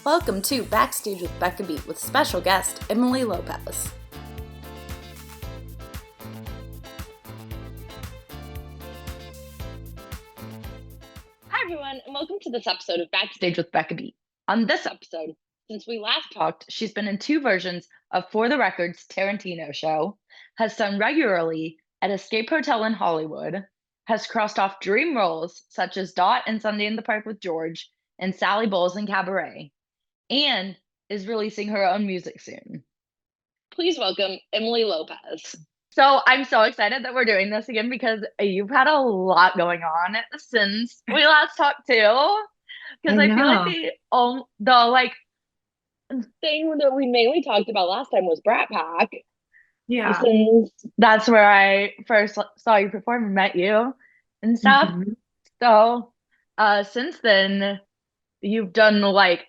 Welcome to Backstage with Becca with special guest Emily Lopez. Hi everyone, and welcome to this episode of Backstage with Becca. On this episode, since we last talked, she's been in 2 versions of For the Record's Tarantino show, has sung regularly at Escape Hotel in Hollywood, has crossed off dream roles such as Dot in Sunday in the Park with George and Sally Bowles in Cabaret, and is releasing her own music soon. Please welcome Emily Lopez. So I'm so excited that we're doing this again because you've had a lot going on since we last talked too. Because I feel like the thing that we mainly talked about last time was Brat Pack. Yeah. Since that's where I first saw you perform and met you and stuff. Mm-hmm. So since then, you've done like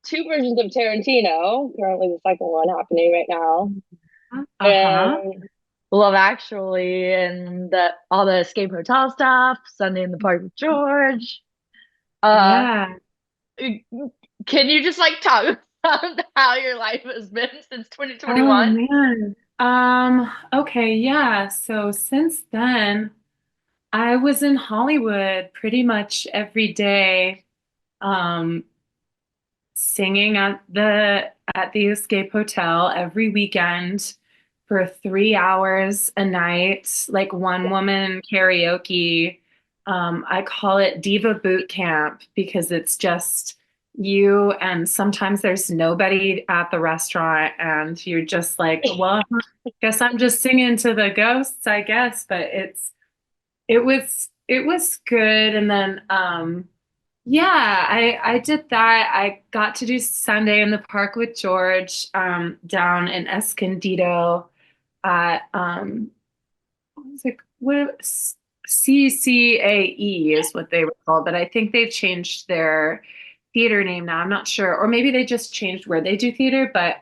2 versions of Tarantino, currently the second one happening right now. And Love Actually and all the Escape Hotel stuff, Sunday in the Park with George. Yeah. Can you just like talk about how your life has been since Oh 2021? man. Okay, yeah. So since then, I was in Hollywood pretty much every day, um, singing at the Escape Hotel every weekend for 3 hours a night, like one woman karaoke. I call it Diva Boot Camp because it's just you, and sometimes there's nobody at the restaurant, and you're just like, well, guess I'm just singing to the ghosts, I guess. But it was good. And then yeah, I did that. I got to do Sunday in the Park with George, down in Escondido at what was it? CCAE is what they were called, but I think they've changed their theater name now. I'm not sure, or maybe they just changed where they do theater. But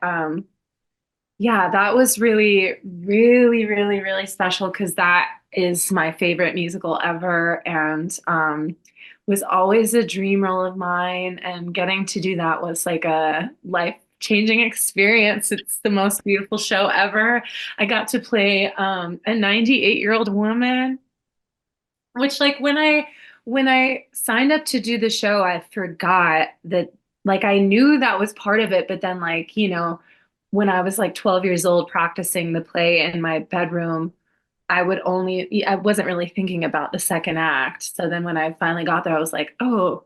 yeah, that was really, really, really, really special because that is my favorite musical ever, and was always a dream role of mine. And getting to do that was like a life-changing experience. It's the most beautiful show ever. I got to play a 98-year-old woman, which like when I signed up to do the show, I forgot that, like, I knew that was part of it, but then, like, when I was like 12 years old practicing the play in my bedroom, I wasn't really thinking about the second act. So then when I finally got there, I was like, oh,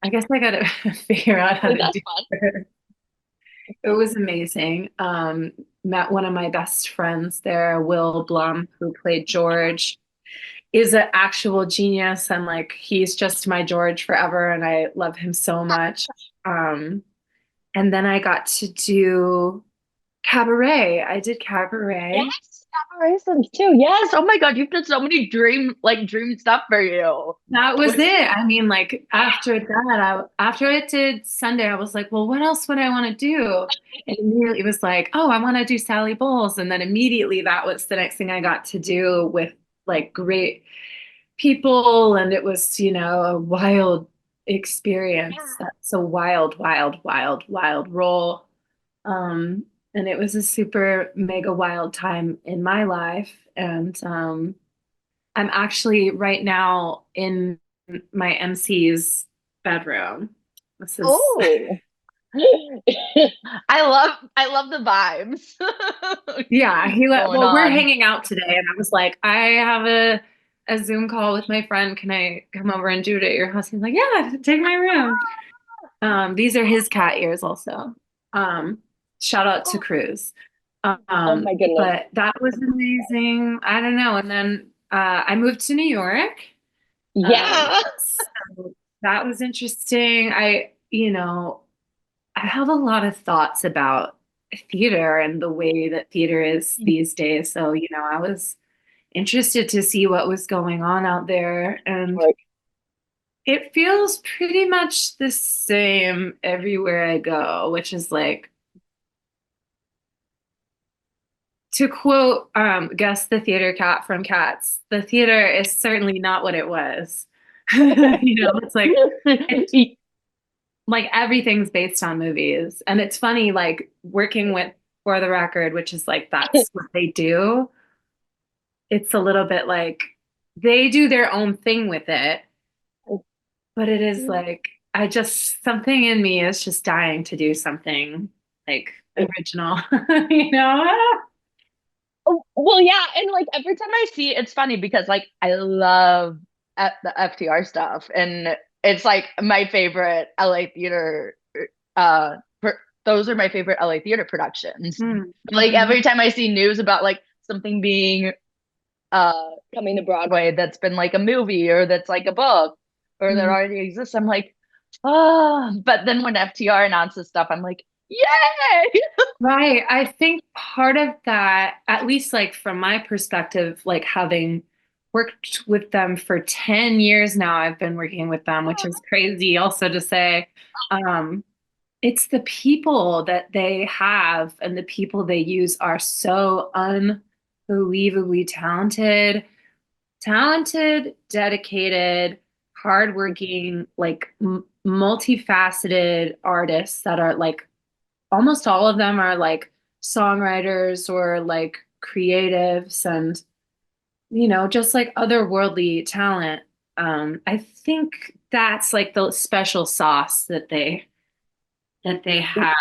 I guess I gotta figure out how to That's do fun. it. It was amazing. Met one of my best friends there, Will Blum, who played George, is an actual genius, and like he's just my George forever, and I love him so much. Um, and then I got to do cabaret. I did cabaret. Yes, operations too. Yes. Oh my God, you've done so many dream stuff for you. That was it. I mean, like after that, after I did Sunday, I was like, well, what else would I want to do? And immediately it was like, oh, I want to do Sally Bowles. And then immediately that was the next thing I got to do with like great people. And it was, a wild experience. That's a wild, wild, wild, wild role. Um, and it was a super mega wild time in my life. And I'm actually right now in my MC's bedroom. This is Oh. I love the vibes. yeah, Going well, we're on. hanging out today, and I was like, I have a Zoom call with my friend. Can I come over and do it at your house? He's like, yeah, take my room. These are his cat ears also. Um, Shout out to Cruz. Oh my goodness. But that was amazing. I don't know. And then I moved to New York. Yeah. So that was interesting. I have a lot of thoughts about theater and the way that theater is these days. So, I was interested to see what was going on out there. And it feels pretty much the same everywhere I go, which is like, to quote Gus the theater cat from Cats, the theater is certainly not what it was. It's like like everything's based on movies. And it's funny, like working with For the Record, which is like that's what they do. It's a little bit like they do their own thing with it, but it is like I just something in me is just dying to do something like original, you know? Oh, well, yeah, and like every time I see it, it's funny because like I love the FTR stuff, and it's like my favorite LA theater. Those are my favorite LA theater productions. Like Mm-hmm. every time I see news about like something being coming to Broadway that's been like a movie or that's like a book or that already exists, I'm like, oh. But then when FTR announces stuff, I'm like, yay! Right. I think part of that, at least like from my perspective, like having worked with them for 10 years now, I've been working with them, which is crazy also to say. Um, it's the people that they have and the people they use are so unbelievably talented, dedicated, hardworking, like multifaceted artists that are like almost all of them are like songwriters or like creatives and just like otherworldly talent. I think that's like the special sauce that they have.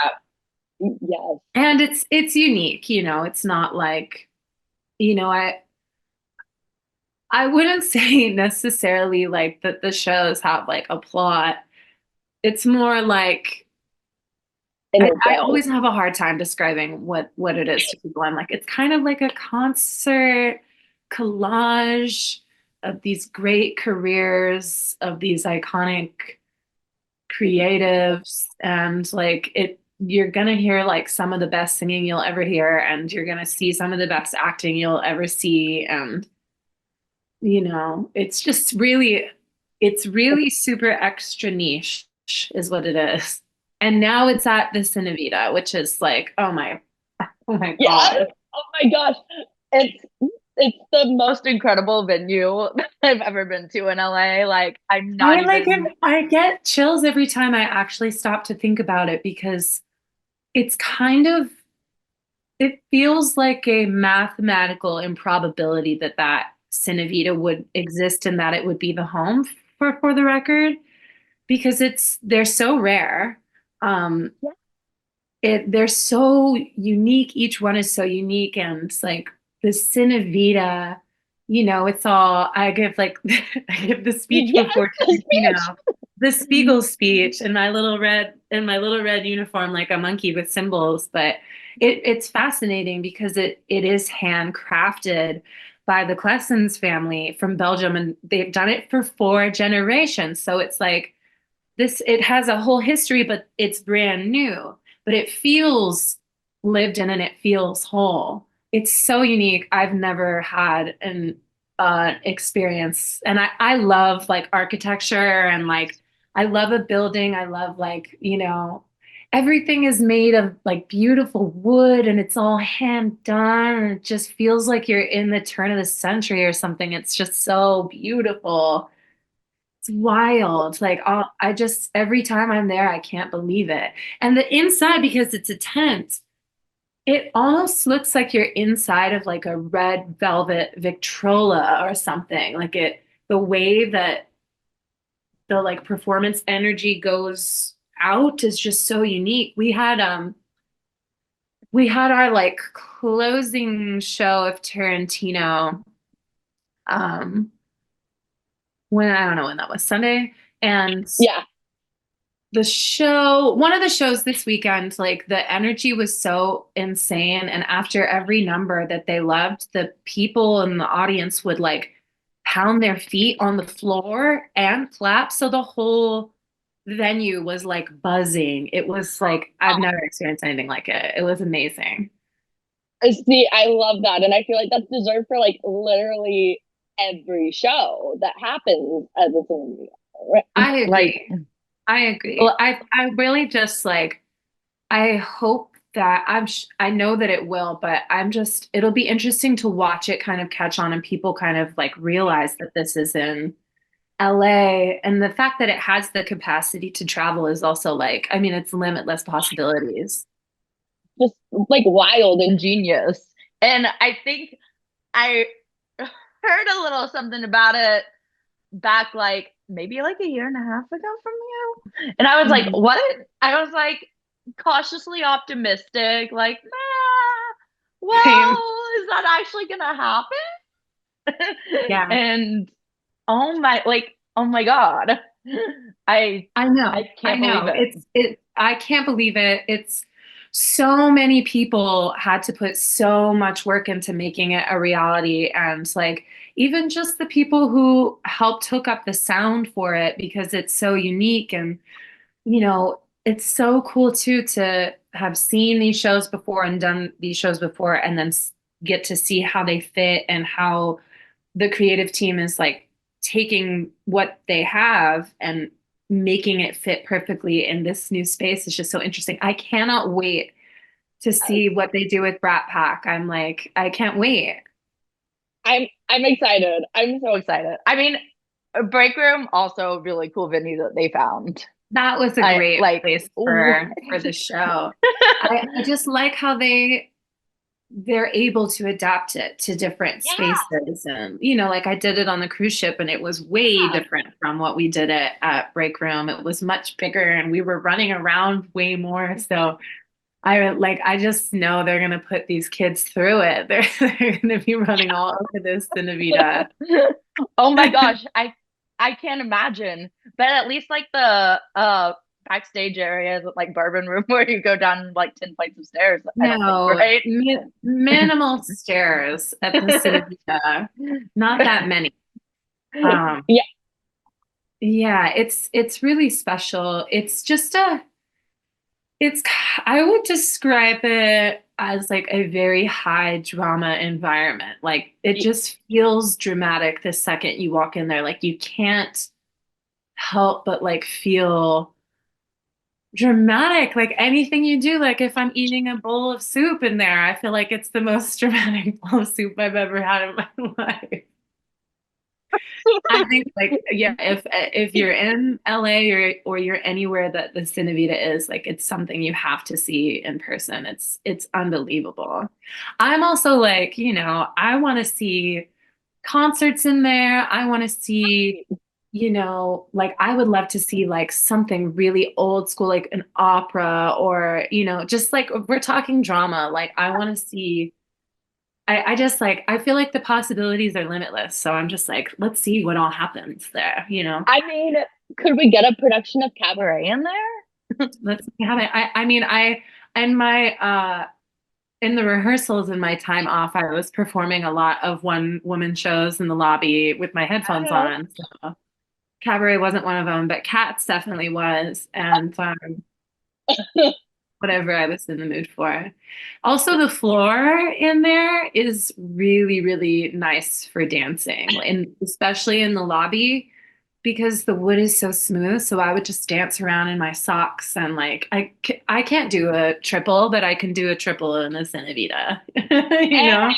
Yes. And it's unique, it's not like, you know, I wouldn't say necessarily like that the shows have like a plot. It's more like In I, the I show. always have a hard time describing what it is to people. I'm like, it's kind of like a concert collage of these great careers of these iconic creatives, and like you're gonna hear like some of the best singing you'll ever hear, and you're gonna see some of the best acting you'll ever see, and it's really super extra niche is what it is. And now it's at the CineVita, which is like, oh my Yeah. God. Oh my gosh. It's it's the most incredible venue I've ever been to in LA. Like I'm not I like it. even I get chills every time I actually stop to think about it because it's kind of, it feels like a mathematical improbability that CineVita would exist and that it would be the home for the record because they're so rare. Um, they're so unique. Each one is so unique, and it's like the CineVita, it's all I give like I give the speech yes, before the Tarantino, speech. the Spiegel speech in my little red uniform like a monkey with symbols. But it's fascinating because it is handcrafted by the Klessens family from Belgium, and they've done it for 4 generations. So it's like it has a whole history, but it's brand new, but it feels lived in and it feels whole. It's so unique. I've never had an experience. And I love like architecture and like I love a building. I love like, everything is made of like beautiful wood and it's all hand done. And it just feels like you're in the turn of the century or something. It's just so beautiful. It's wild. Like I just every time I'm there, I can't believe it. And the inside, because it's a tent, it almost looks like you're inside of like a red velvet Victrola or something. Like the way that the like performance energy goes out is just so unique. We had our like closing show of Tarantino um when I don't know when that was, Sunday. And Yeah. one of the shows this weekend, like the energy was so insane. And after every number that they loved, the people in the audience would like pound their feet on the floor and clap. So the whole venue was like buzzing. It was like, I've never experienced anything like it. It was amazing. See, I love that. And I feel like that's deserved for like literally every show that happens as a film. Right? I Like, agree. I agree. well, I really just like, I hope that I know that it will, but it'll be interesting to watch it kind of catch on and people kind of like realize that this is in LA, and the fact that it has the capacity to travel is also like, I mean, it's limitless possibilities. Just like wild and genius. And I think I heard a little something about it back like maybe like a year and a half ago from you. And I was like, Mhm. what? I was like cautiously optimistic, like, nah, Same. well, is that actually gonna happen? Yeah, And oh my God. I I know. I I can't believe know. it. I can't believe it. It's so many people had to put so much work into making it a reality. And like, even just the people who helped hook up the sound for it because it's so unique. And, it's so cool too to have seen these shows before and done these shows before and then get to see how they fit and how the creative team is like taking what they have and making it fit perfectly in this new space is just so interesting. I cannot wait to see what they do with Brat Pack. I'm like, I can't wait. I'm excited. I'm so excited. I mean, Break Room also really cool venue that they found. That was a I great like place what? for the show. I just like how they're able to adapt it to different Yeah, spaces. And, like I did it on the cruise ship and it was way yeah. different from what we did it at Break Room. It was much bigger and we were running around way more. So I just know they're going to put these kids through it. They're going to be running all over this CineVita. Oh my gosh, I can't imagine. But at least like the backstage areas like bourbon room where you go down like 10 flights of stairs, I don't think, No, right? minimal stairs at the CineVita. Not that many. Um, Yeah, yeah, it's really special. It's just it's, I would describe it as like a very high drama environment. Like it just feels dramatic the second you walk in there. Like you can't help but like feel dramatic. Like anything you do, like if I'm eating a bowl of soup in there, I feel like it's the most dramatic bowl of soup I've ever had in my life. I think like yeah, if you're in LA or you're anywhere that the CineVita is, like it's something you have to see in person. It's unbelievable. I'm also like, I want to see concerts in there. I want to see, like I would love to see like something really old school, like an opera or, just like we're talking drama. Like I want to see I just like I feel like the possibilities are limitless. So I'm just like, let's see what all happens there. I mean, could we get a production of Cabaret in there? Let's see how I mean in my in the rehearsals in my time off, I was performing a lot of one woman shows in the lobby with my headphones Oh. on. So Cabaret wasn't one of them, but Cats definitely was. And whatever I was in the mood for. Also, the floor in there is really, really nice for dancing, and especially in the lobby because the wood is so smooth. So I would just dance around in my socks and like I can't do a triple, but I can do a triple in a Cinevita, you know?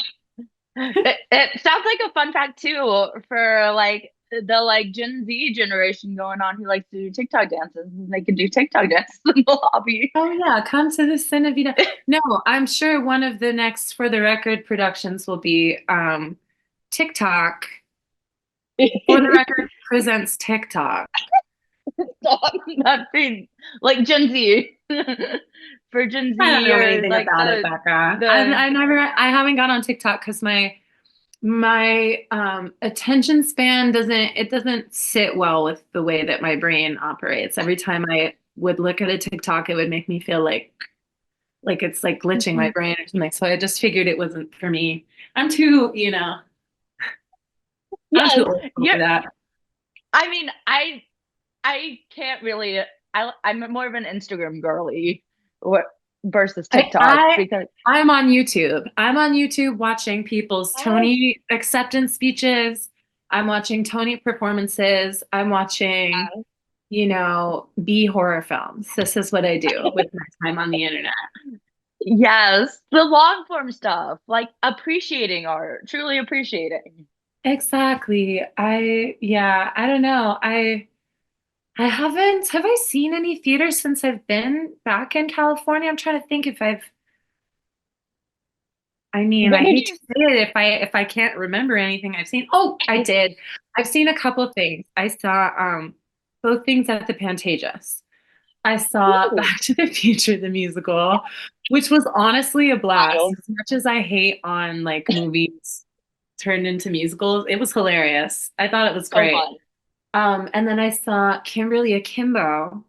It sounds like a fun fact too for like the like Gen Z generation going on who likes to do TikTok dances. They can do TikTok dances in the lobby. Oh yeah, come to the Cinevita. No, I'm sure one of the next For the Record productions will be TikTok. For the Record presents TikTok. Stop not being like Gen Z. For Gen I don't Z know or anything like about it, the Becca. the I haven't got on TikTok because my attention span doesn't sit well with the way that my brain operates. Every time I would look at a TikTok, it would make me feel like it's like glitching my brain or something. So I just figured it wasn't for me. I'm too, I'm too yes, old you're for that. I mean, I can't really. I'm more of an Instagram girly, or versus I, TikTok I because I'm on YouTube. I'm on YouTube watching people's oh, Tony acceptance speeches. I'm watching Tony performances. I'm watching, B horror films. This is what I do with my time on the internet. yes, the long form stuff, like appreciating art, truly appreciating. Exactly. Yeah, I don't know. I haven't, have I seen any theater since I've been back in California? I'm trying to think if I mean, What I did hate to you say it if I can't remember anything I've seen. Oh, I see? did. I've seen a couple things. I saw both things at the Pantages. I saw Ooh, Back to the Future the musical, which was honestly a blast. wild. As much as I hate on like movies turned into musicals, it was hilarious. I thought it was So great. fun. And then I saw Kimberly Akimbo,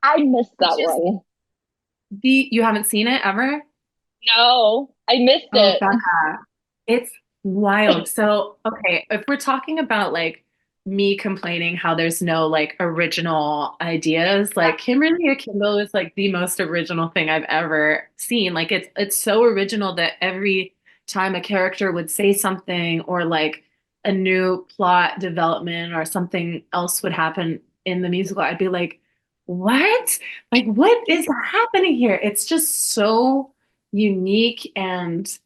I missed which that is one. you haven't seen it ever? No, I missed Oh, it. Becca, it's wild. So, okay, if we're talking about like me complaining how there's no like original ideas, like Kimberly Akimbo is like the most original thing I've ever seen. Like it's so original that every time a character would say something or like a new plot development or something else would happen in the musical, I'd be like, what? Like, what is happening here? It's just so unique and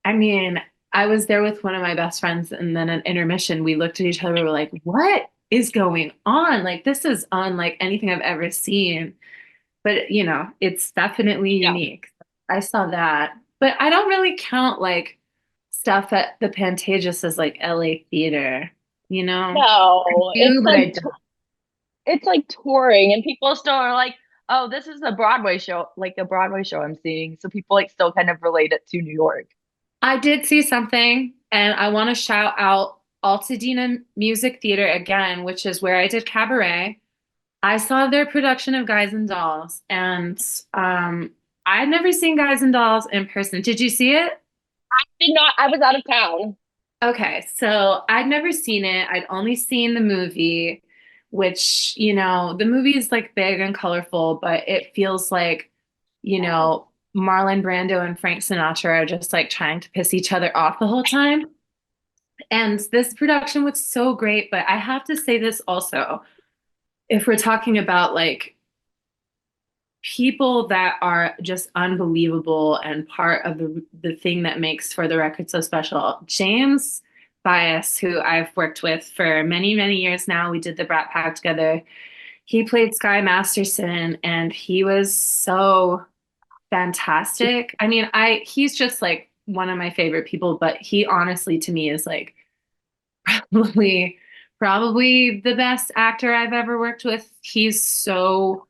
I mean, I was there with one of my best friends, and then at intermission, we looked at each other, we were like, what is going on? Like, this is unlike anything I've ever seen. But, it's definitely Yeah. unique. I saw that. But I don't really count like stuff at the Pantages as like LA theater, you know? I No, do, but I don't. it's like touring, and people still are like, "Oh, this is a Broadway show, like a Broadway show I'm seeing." So people like still kind of relate it to New York. I did see something, and I want to shout out Altadena Music Theater again, which is where I did cabaret. I saw their production of Guys and Dolls, and um, I'd never seen Guys and Dolls in person. Did you see it? Did not. I was out of town. Okay, so I'd never seen it. I'd only seen the movie, which, the movie is like big and colorful, but it feels like, Marlon Brando and Frank Sinatra are just like trying to piss each other off the whole time. And this production was so great, but I have to say this also. If we're talking about like people that are just unbelievable and part of the thing that makes For the Record so special. James Bias, who I've worked with for many, many years now, we did the Brat Pack together. He played Sky Masterson and he was so fantastic. I mean, I he's just like one of my favorite people, but he honestly to me is like probably probably the best actor I've ever worked with. He's so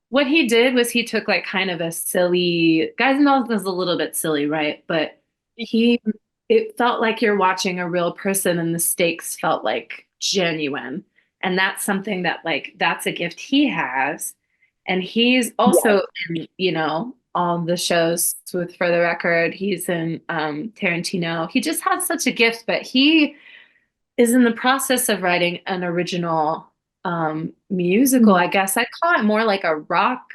what he did was he took like kind of a silly Guys and Dolls was a little bit silly, right? But he it felt like you're watching a real person and the stakes felt like genuine. And that's something that like that's a gift he has. And he's Yeah. also in, all the shows with For the Record. He's in Tarantino. He just has such a gift, but he is in the process of writing an original musical. I guess I'd call it more like a rock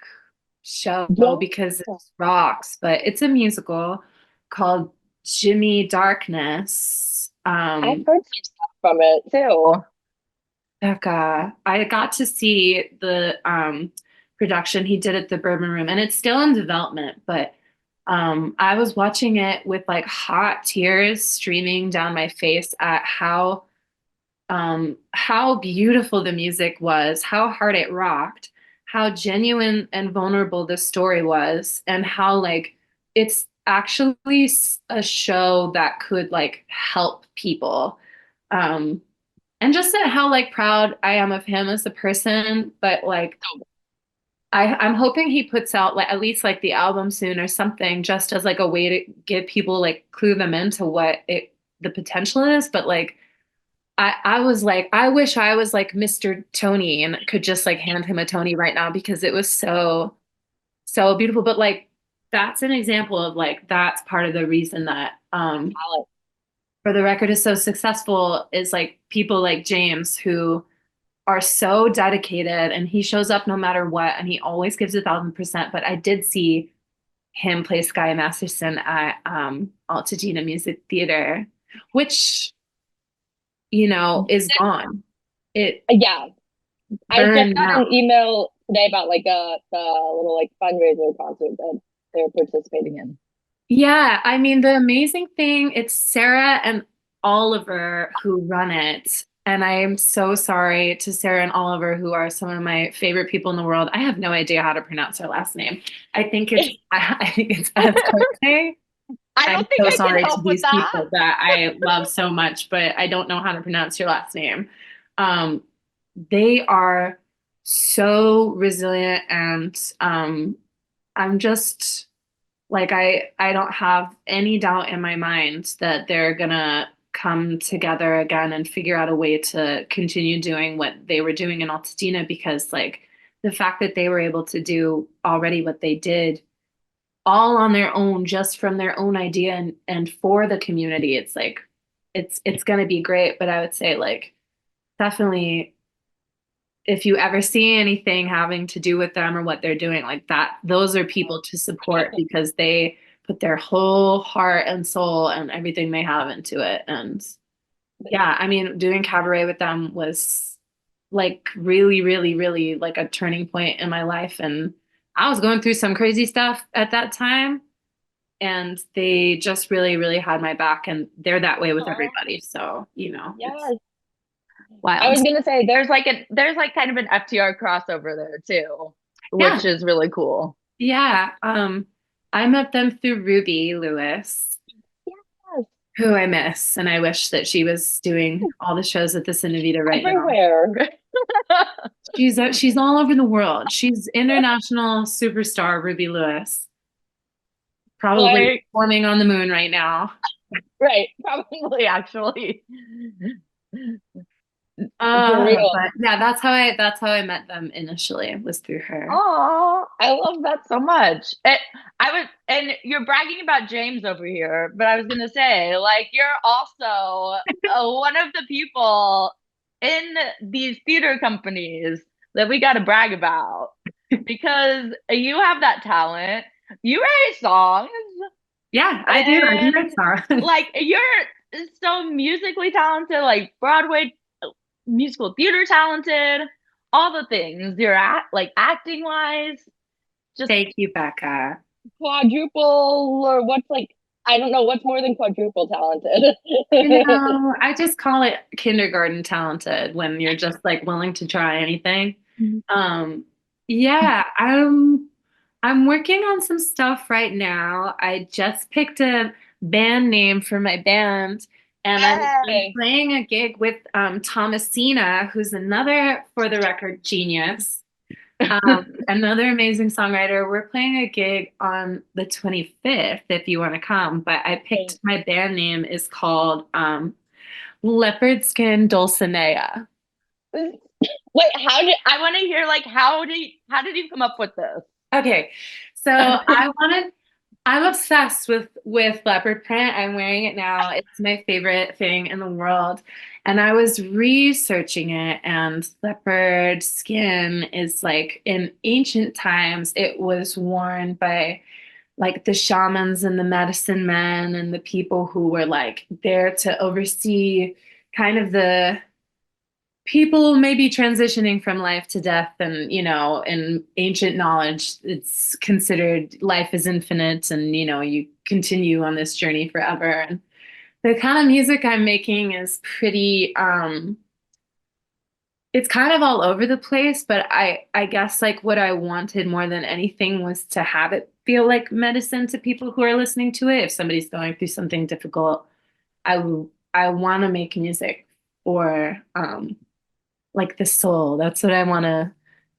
show Yeah. because it's rocks, but it's a musical called Jimmy Darkness. I've heard some stuff from it too. Becca, I got to see the production he did at the Bourbon Room, and it's still in development, but I was watching it with like hot tears streaming down my face at how beautiful the music was, how hard it rocked, how genuine and vulnerable the story was, and how like it's actually a show that could like help people. Um, and just that how like proud I am of him as a person, but like I'm hoping he puts out like at least like the album soon or something, just as like a way to give people like clue them into what the potential is. But like I was like, I wish I was like Mr. Tony and could just like hand him a Tony right now because it was so, so beautiful. But like, that's an example of like, that's part of the reason that For the Record is so successful is like people like James who are so dedicated and he shows up no matter what and he always gives 1,000%. But I did see him play Sky Masterson at Altadena Music Theater, which is gone. It Yeah, I just burned got out. an email today about like the little like fundraiser concert that they're participating in. Yeah, I mean, the amazing thing, it's Sarah and Oliver who run it. And I am so sorry to Sarah and Oliver, who are some of my favorite people in the world. I have no idea how to pronounce their last name. I think it's Escarte. I I'm don't think so I can sorry to help with these that. people that I love so much, but I don't know how to pronounce your last name. Um, they are so resilient, and I'm just like I don't have any doubt in my mind that they're gonna come together again and figure out a way to continue doing what they were doing in Altadena, because like the fact that they were able to do already what they did all on their own, just from their own idea, and for the community, it's like it's gonna be great. But I would say like definitely, if you ever see anything having to do with them or what they're doing like that, those are people to support, because they put their whole heart and soul and everything they have into it. And yeah, I mean, doing cabaret with them was like really, really, really like a turning point in my life. And I was going through some crazy stuff at that time. And they just really, really had my back. And they're that way with Aw, everybody. So, it's yes. I wild. was gonna say there's like kind of an FTR crossover there too, Yeah. which is really cool. Yeah. I met them through Ruby Lewis, Yes. who I miss. And I wish that she was doing all the shows at the CineVita right now. Everywhere. She's all over the world. She's international superstar Ruby Lewis, probably Like, performing on the moon right now. right, probably actually. For real. But yeah, that's how I met them initially, was through her. Oh, I love that so much. And you're bragging about James over here, but I was gonna say, like, you're also one of the people in these theater companies that we got to brag about because you have that talent. You write songs, Yeah, I do. I do and write songs. like you're so musically talented, like Broadway musical theater talented, all the things. You're at like acting wise, just Thank you, Becca. quadruple or what's like I don't know what's more than quadruple talented. I just call it kindergarten talented when you're just like willing to try anything. Um, yeah, I'm working on some stuff right now. I just picked a band name for my band, and I'm Hey. playing a gig with Thomasina, who's another For the Record genius. Another amazing songwriter. We're playing a gig on the 25th if you want to come, but I picked my band name is called Leopard Skin Dulcinea. Wait, how did I want to hear like how did you come up with this? Okay, so I'm obsessed with leopard print. I'm wearing it now. It's my favorite thing in the world. And I was researching it, and leopard skin is like in ancient times, it was worn by like the shamans and the medicine men and the people who were like there to oversee kind of the people maybe transitioning from life to death. And in ancient knowledge, it's considered life is infinite, and you continue on this journey forever. And the kind of music I'm making is pretty it's kind of all over the place, but I guess like what I wanted more than anything was to have it feel like medicine to people who are listening to it. If somebody's going through something difficult, I want to make music for like the soul. That's what I want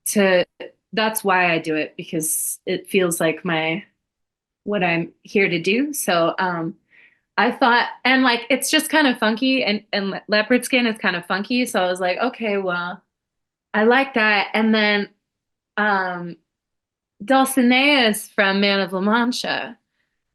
to that's why I do it, because it feels like my what I'm here to do. So I thought, and like it's just kind of funky, and leopard skin is kind of funky. So I was like, okay, well, I like that. And then um Dulcinea is from Man of La Mancha.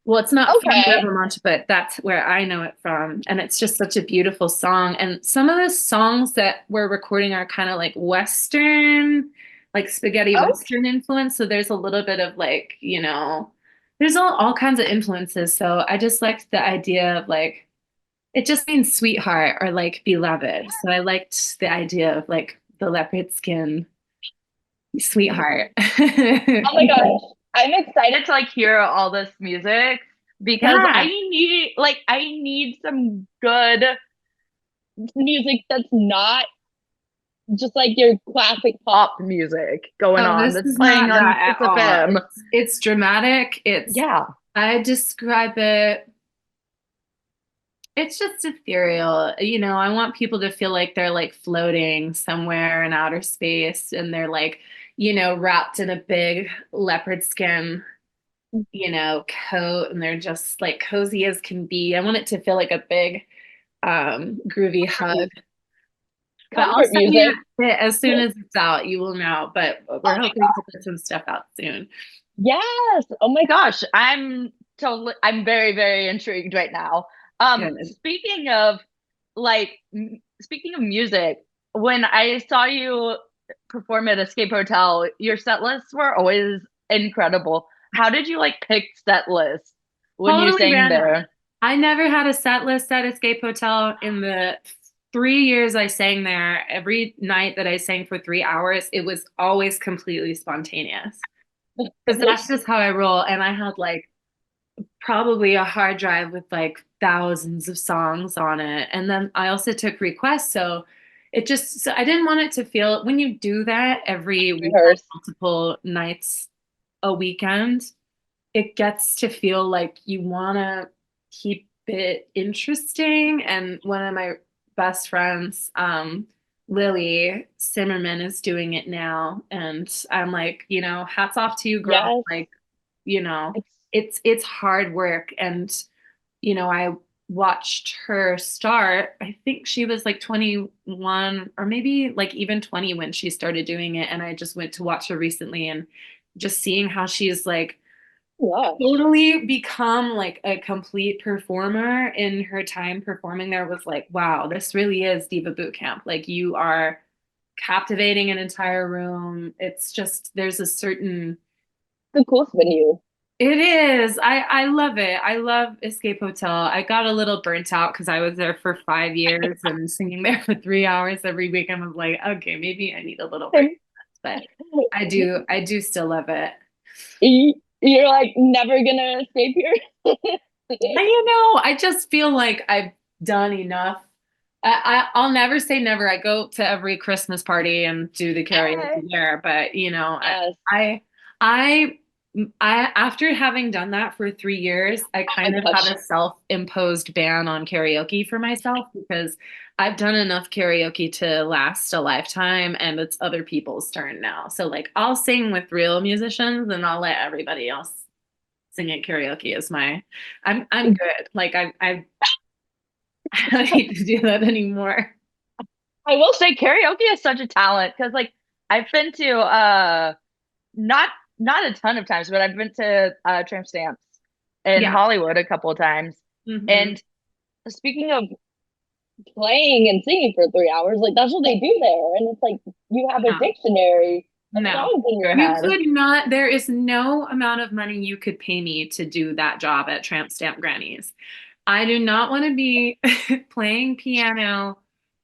Well, it's not from Man of Okay. La Mancha, but that's where I know it from. And it's just such a beautiful song. And some of the songs that we're recording are kind of like Western, like spaghetti Oh, Western influence. So there's a little bit of like, there's all kinds of influences. So I just liked the idea of like, it just means sweetheart or like beloved. So I liked the idea of like the leopard skin sweetheart. oh my gosh. I'm excited to like hear all this music because Yeah. I need some good music that's not just like your classic pop music going Oh, on this that's is playing not on that at Kiss all. FM. It's dramatic. Yeah. I describe it, it's just ethereal. You know, I want people to feel like they're like floating somewhere in outer space and they're like, wrapped in a big leopard skin, coat and they're just like cozy as can be. I want it to feel like a big, groovy hug. But I'll Comfort send you music. it as soon as it's out. You will know. But Oh we're my hoping to put some stuff out soon. Yes. Oh my gosh. I'm very, very intrigued right now. Good. Speaking of music, when I saw you perform at Escape Hotel, your set lists were always incredible. How did you like pick set lists when you Totally sang random. there? I never had a set list at Escape Hotel in the 3 years I sang there. Every night that I sang for 3 hours, it was always completely spontaneous. Because that's just how I roll. And I had like probably a hard drive with like thousands of songs on it. And then I also took requests. So I didn't want it to feel when you do that every weekend, Rehearse. multiple nights a weekend, it gets to feel like you want to keep it interesting. And one of my best friends, Lily Simmerman, is doing it now. And I'm like, hats off to you, girl. Yes. Like, you know, It's it's hard work. And, I watched her start. I think she was like 21 or maybe like even 20 when she started doing it. And I just went to watch her recently and just seeing how she's like gosh. totally become like a complete performer in her time performing there was like, wow, this really is Diva Boot Camp. Like you are captivating an entire room. It's just there's a certain The coolest venue. it is. I love it. I love Escape Hotel. I got a little burnt out because I was there for 5 years and singing there for 3 hours every week. I was like, okay, maybe I need a little break. But I do still love it. You're like never gonna escape here. And I just feel like I've done enough. I'll never say never. I go to every Christmas party and do the karaoke Yes. there, but Yes. I, I, after having done that for 3 years, I Oh my kind of have gosh. a self-imposed ban on karaoke for myself because I've done enough karaoke to last a lifetime, and it's other people's turn now. So like, I'll sing with real musicians, and I'll let everybody else sing at karaoke as my I'm good. Like I don't need to do that anymore. I will say karaoke is such a talent because like I've been to not not a ton of times, but I've been to Tramp Stamps in Yeah. Hollywood a couple of times. Hmm. And speaking of playing and singing for 3 hours, like that's what they do there. And it's like you have a No, dictionary of no. songs in your You head. could not, there is no amount of money you could pay me to do that job at Tramp Stamp Grannies. I do not want to be playing piano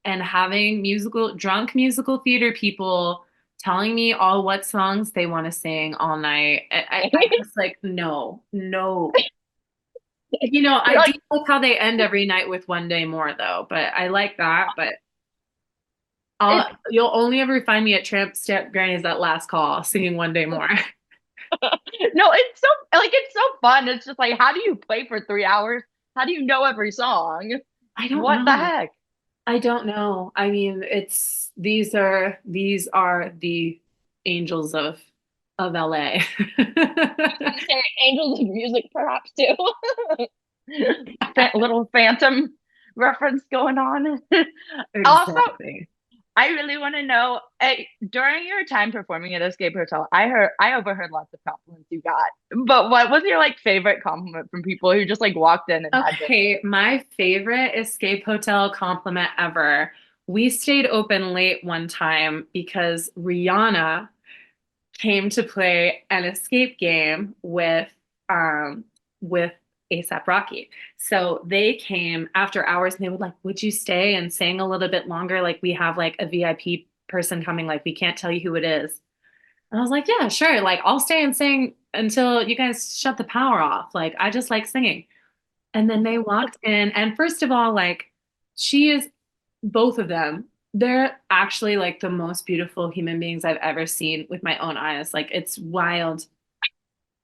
and having drunk musical theater people telling me all what songs they want to sing all night. I just like, no, no. You're I do like, like how they end every night with One Day More though, but I like that. But it's you'll only ever find me at Tramp Stamp Granny's that last call singing One Day More. no, it's so fun. It's just like how do you play for 3 hours? How do you know every song? I don't What the know. heck? I don't know. I mean, it's these are the angels of LA. Gonna say Angels of Music, perhaps too. Little Phantom reference going on. Also, Exactly. I really want to know during your time performing at Escape Hotel, I overheard lots of compliments you got. But what was your like favorite compliment from people who just like walked in and had to? Okay, my favorite Escape Hotel compliment ever. We stayed open late one time because Rihanna came to play an escape game with ASAP Rocky. So they came after hours and they would like, would you stay and sing a little bit longer? Like we have like a VIP person coming, like we can't tell you who it is. And I was like, yeah, sure. Like I'll stay and sing until you guys shut the power off. Like, I just like singing. And then they walked in, and first of all, like, she is both of them. They're actually like the most beautiful human beings I've ever seen with my own eyes. Like, it's wild.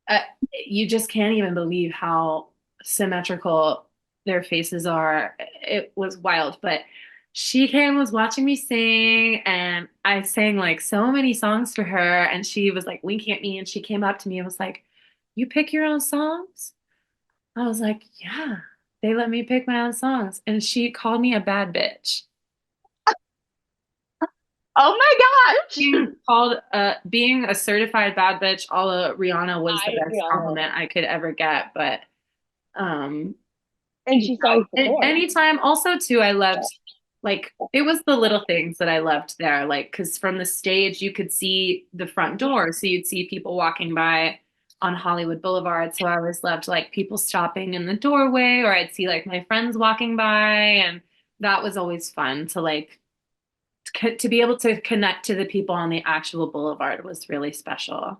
Uh, you just can't even believe how symmetrical their faces are. It was wild, but she came, was watching me sing, and I sang like so many songs for her, and she was like winking at me, and she came up to me and was like, "You pick your own songs?" I was like, "Yeah, they let me pick my own songs." And she called me a bad bitch. Oh my gosh. Being a certified bad bitch, a la Rihanna, was the I best Rihanna. compliment I could ever get. But um And she saw you and perform. anytime also too, I loved, like, it was the little things that I loved there, like, because from the stage you could see the front door, so you'd see people walking by on Hollywood Boulevard. So I always loved like people stopping in the doorway, or I'd see like my friends walking by, and that was always fun to like to be able to connect to the people on the actual boulevard was really special.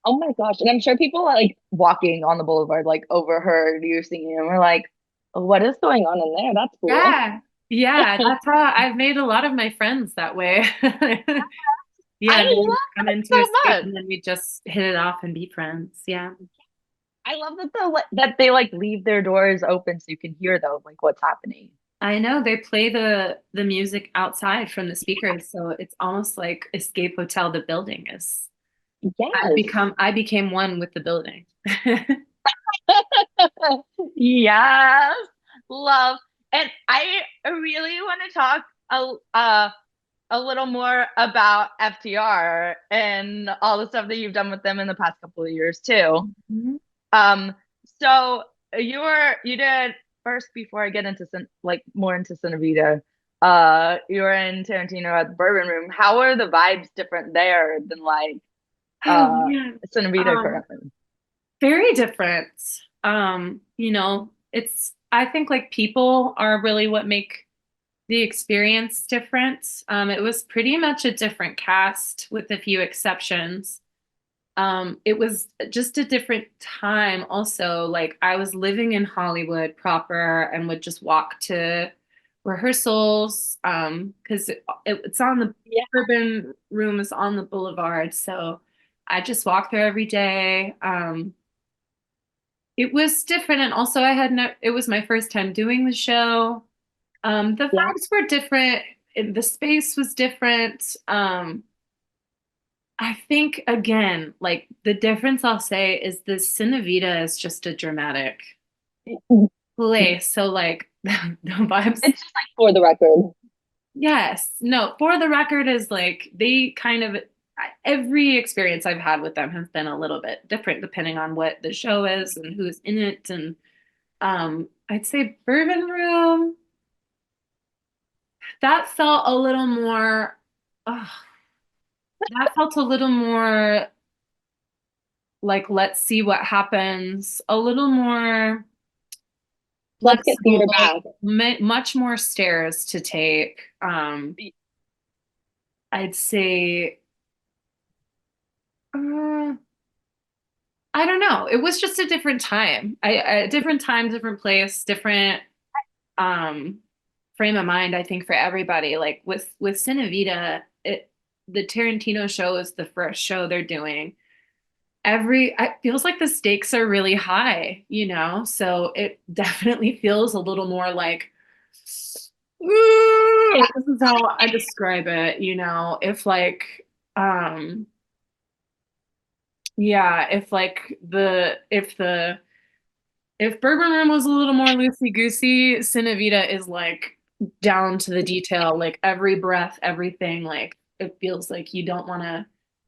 Oh my gosh. And I'm sure people like walking on the boulevard like overheard you singing and were like, what is going on in there? That's cool. Yeah. Yeah, that's how I've made a lot of my friends that way. I Yeah, they would love come that into a so space much. and then we just hit it off and be friends. Yeah. I love that that they like leave their doors open so you can hear though like what's happening. I know they play the music outside from the speakers, so it's almost like Escape Hotel, the building is. Yes. I became one with the building. Yes. Love. And I really want to talk a little more about FTR and all the stuff that you've done with them in the past couple of years too. Mhm. Um, so you did first before I get into like more into CineVita. You were in Tarantino at the Bourbon Room. How are the vibes different there than like Oh uh man. CineVita Um, currently? Very different. I think like people are really what make the experience different. It was pretty much a different cast with a few exceptions. It was just a different time also. Like, I was living in Hollywood proper and would just walk to rehearsals, because it's on the Yeah, Bourbon Room is on the boulevard, so I just walk there every day. It was different, and also I had no it was my first time doing the show. The yeah, vibes were different, the space was different. I think again, like, the difference I'll say is the CineVita is just a dramatic place. So like the vibes, it's just like for the record. yes, no, for the record is like they kind of every experience I've had with them has been a little bit different depending on what the show is and who's in it. And I'd say Bourbon Room, that felt a little more, oh, that felt a little more like, let's see what happens, a little more Let's get theater flexible, back. much more stairs to take. I'd say, uh, I don't know. It was just a different time. A different time, different place, different um, frame of mind. I think for everybody, like with CineVita, the Tarantino show is the first show they're doing. It feels like the stakes are really high, so it definitely feels a little more like, "Ooh," this is how I describe it, if like, um yeah, if like if Bourbon Room was a little more loosey goosey, CineVita is like down to the detail, like every breath, everything, like it feels like you don't want to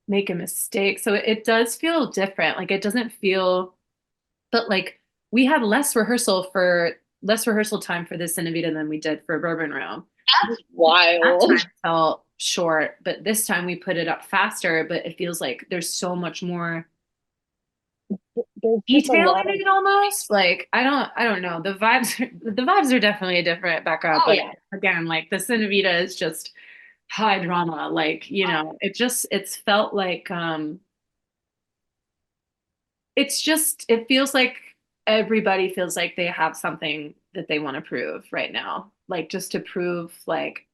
make a mistake. So it does feel different. Like, it doesn't feel, but like we had less rehearsal time for this CineVita than we did for Bourbon Room. That's That wild. time felt short, but this time we put it up faster, but it feels like there's so much more There's just a detail lot in of it almost. Like, I don't know. The vibes are definitely different, Becca, oh but yeah. again, like the Cinevita is just high drama. Like, it's felt like it's just, it feels like everybody feels like they have something that they want to prove right now. Like just to prove like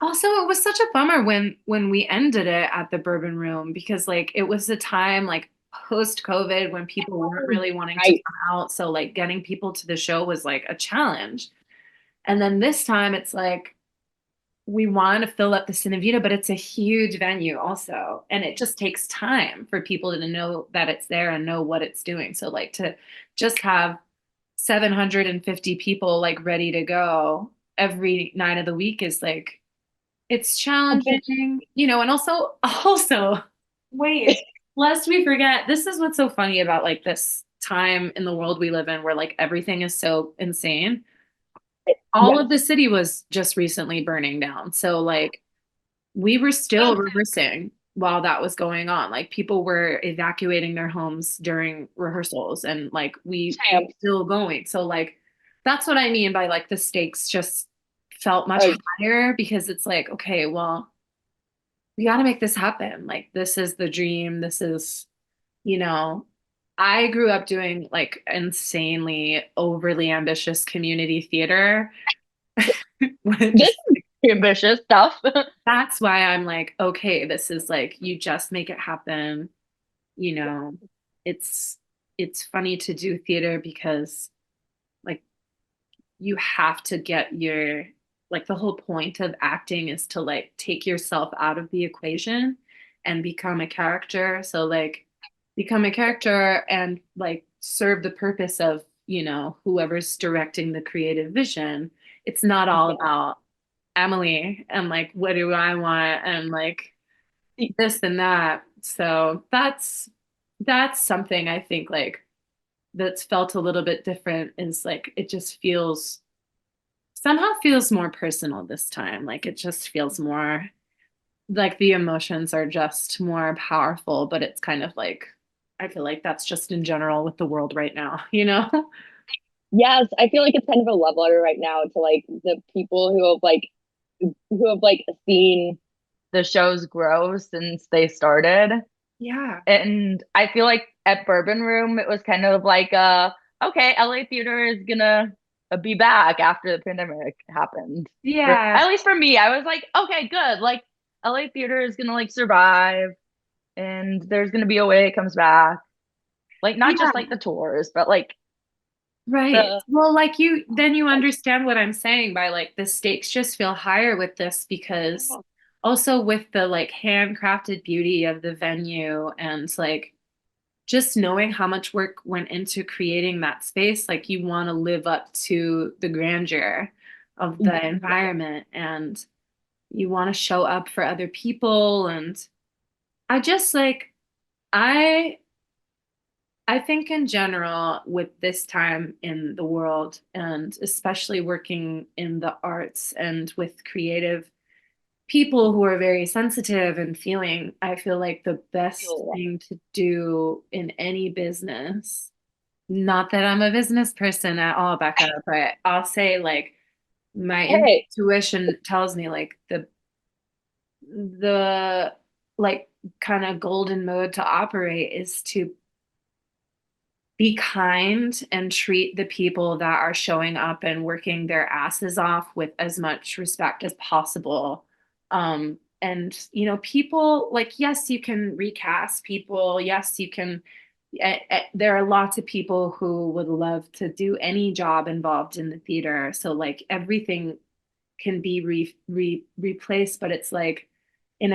also it was such a bummer when we ended it at the Bourbon Room because like it was a time like post COVID when people weren't really wanting to Right. come out. So like getting people to the show was like a challenge. And then this time it's like we want to fill up the CineVita, but it's a huge venue also. And it just takes time for people to know that it's there and know what it's doing. So like to just have 750 people like ready to go every night of the week is like it's Okay. challenging, and also wait, lest we forget, this is what's so funny about like this time in the world we live in where like everything is so insane. All Yes. of the city was just recently burning down. So like we were still rehearsing while that was going on. Like people were evacuating their homes during rehearsals and like we were Champs. still going. So like that's what I mean by like the stakes just felt much Oh, higher because it's like, okay, well, we got to make this happen. Like this is the dream. This is, you know, I grew up doing like insanely overly ambitious community theater, this which is ambitious stuff. that's why I'm like, okay, this is like you just make it happen. You know, it's it's funny to do theater because like you have to get your like the whole point of acting is to like take yourself out of the equation and become a character. So like become a character and like serve the purpose of, whoever's directing the creative vision. It's not all about Emily and like what do I want and like this and that. So that's something I think like that's felt a little bit different is like it just feels more personal this time. Like it just feels more like the emotions are just more powerful, but it's kind of like I feel like that's just in general with the world right now, you know? Yes, I feel like it's kind of a love letter right now to like the people who have seen the shows grow since they started. Yeah. And I feel like at Bourbon Room, it was kind of like, okay, LA theater is gonna be back after the pandemic happened. Yeah. At least for me, I was like, okay, good. Like LA theater is gonna like survive, and there's gonna be a way it comes back. Like not just Yeah. like the tours, but like Right. the Well, like then you understand what I'm saying by like the stakes just feel higher with this because also with the like handcrafted beauty of the venue and like just knowing how much work went into creating that space, like you want to live up to the grandeur of the environment and you want to show up for other people. And I just like, I I think in general, with this time in the world, and especially working in the arts and with creative people who are very sensitive and feeling, I feel like the best thing to do in any business, not that I'm a business person at all, Becca, but I'll say like my hey, intuition tells me like the like kind of golden mode to operate is to be kind and treat the people that are showing up and working their asses off with as much respect as possible. And people like, yes, you can recast people. Yes, you can. There are lots of people who would love to do any job involved in the theater. So like everything can be replaced, but it's like in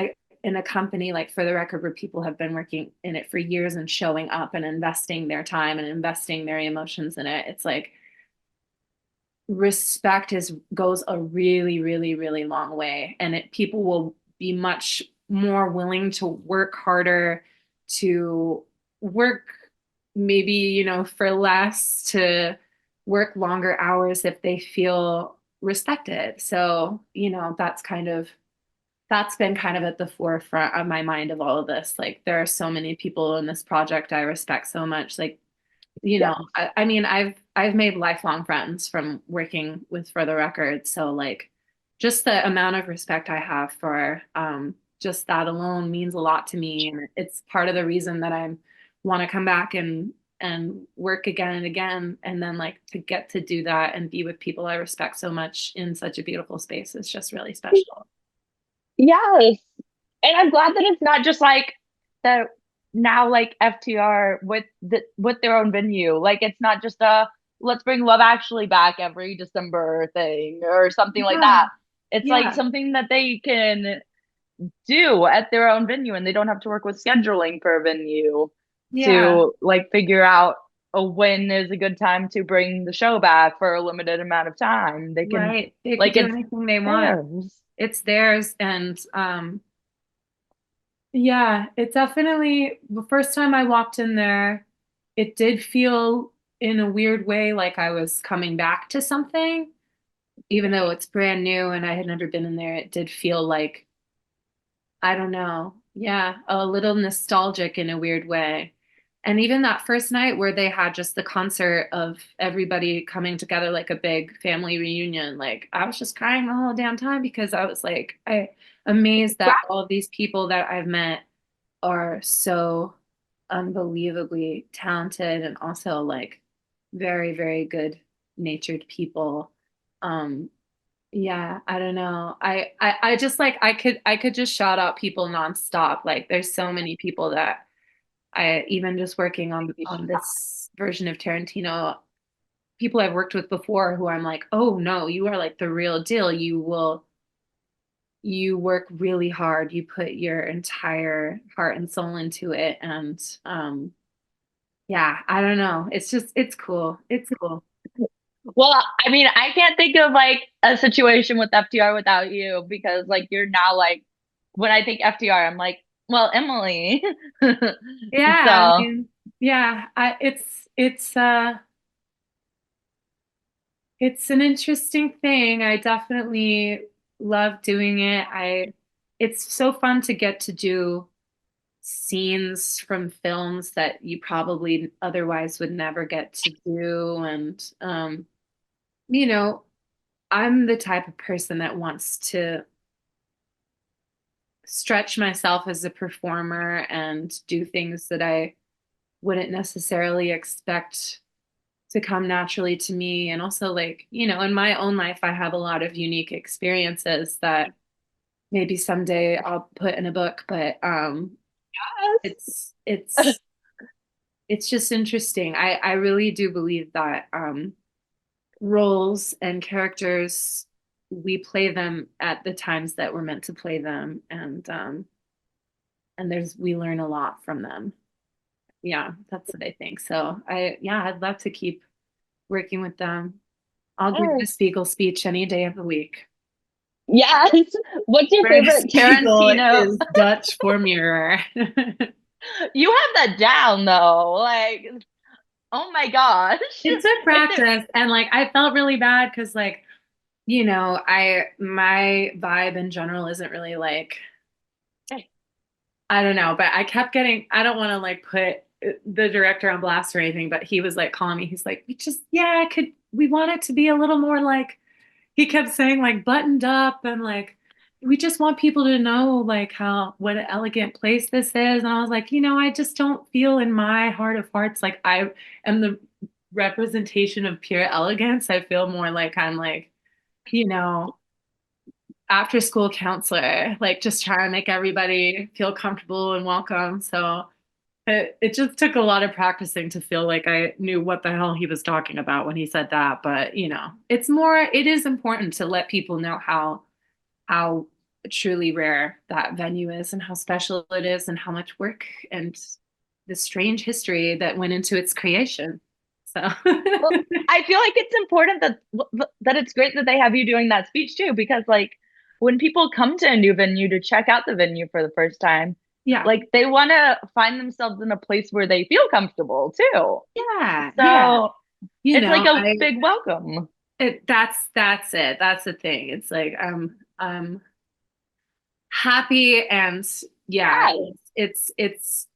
a company like For the Record where people have been working in it for years and showing up and investing their time and investing their emotions in it. It's like respect is goes a really, really, really long way. And people will be much more willing to work harder, to work maybe, for less, to work longer hours if they feel respected. So, that's been kind of at the forefront of my mind of all of this. Like there are so many people in this project I respect so much. Like, yeah, I mean, I've made lifelong friends from working with For the Record. So like just the amount of respect I have for just that alone means a lot to me. And it's part of the reason that I want to come back and work again and again. And then like to get to do that and be with people I respect so much in such a beautiful space is just really special. Yes. And I'm glad that it's not just like the now like FTR with their own venue. Like it's not just a let's bring Love Actually back every December thing or something like Yeah. that. It's like Yeah. something that they can do at their own venue and they don't have to work with scheduling for a venue Yeah. to like figure out when is a good time to bring the show back for a limited amount of time. They can Right. They could like do it's anything they want. theirs. It's theirs. And yeah, it definitely, the first time I walked in there, it did feel in a weird way like I was coming back to something, even though it's brand new and I had never been in there. It did feel like, I don't know, yeah, a little nostalgic in a weird way. And even that first night where they had just the concert of everybody coming together like a big family reunion, like I was just crying the whole damn time because I was like, I amazed that all of these people that I've met are so unbelievably talented and also like very, very good natured people. Um, yeah, I don't know. I just like I could just shout out people nonstop. Like there's so many people that I even just working on this version of Tarantino, people I've worked with before who I'm like, oh no, you are like the real deal. You work really hard. You put your entire heart and soul into it. And yeah, I don't know. It's just it's cool. It's cool. Well, I mean, I can't think of like a situation with FTR without you because like you're now like when I think FTR, I'm like, well, Emily. Yeah, I So, mean, yeah, it's an interesting thing. I definitely love doing it. It's so fun to get to do scenes from films that you probably otherwise would never get to do. And you know, I'm the type of person that wants to stretch myself as a performer and do things that I wouldn't necessarily expect to come naturally to me. And also, like, in my own life, I have a lot of unique experiences that maybe someday I'll put in a book, but it's it's just interesting. I really do believe that roles and characters, we play them at the times that we're meant to play them, and we learn a lot from them. Yeah, that's what I think. So I'd love to keep working with them. I'll give you a yes. Spiegel speech any day of the week. Yes. What's your Greg favorite Spiegel Tarantino? is Dutch for mirror. You have that down though. Like, oh my gosh. It took If there, practice, and like I felt really bad because like, I my vibe in general isn't really like, I don't know, but I kept getting, I don't want to like put the director on blast or anything, but he was like calling me. He's like, we want it to be a little more like, he kept saying like buttoned up and like, we just want people to know like what an elegant place this is. And I was like, I just don't feel in my heart of hearts like I am the representation of pure elegance. I feel more like I'm like, you know, after school counselor, like just trying to make everybody feel comfortable and welcome. So it just took a lot of practicing to feel like I knew what the hell he was talking about when he said that. But it is important to let people know how truly rare that venue is and how special it is and how much work and the strange history that went into its creation. So well, I feel like it's important that it's great that they have you doing that speech too, because like when people come to a new venue to check out the venue for the first time, yeah, like they want to find themselves in a place where they feel comfortable too. yeah. So it's like a I big welcome. that's it. That's the thing. It's like I'm happy, and yeah, Yes. it's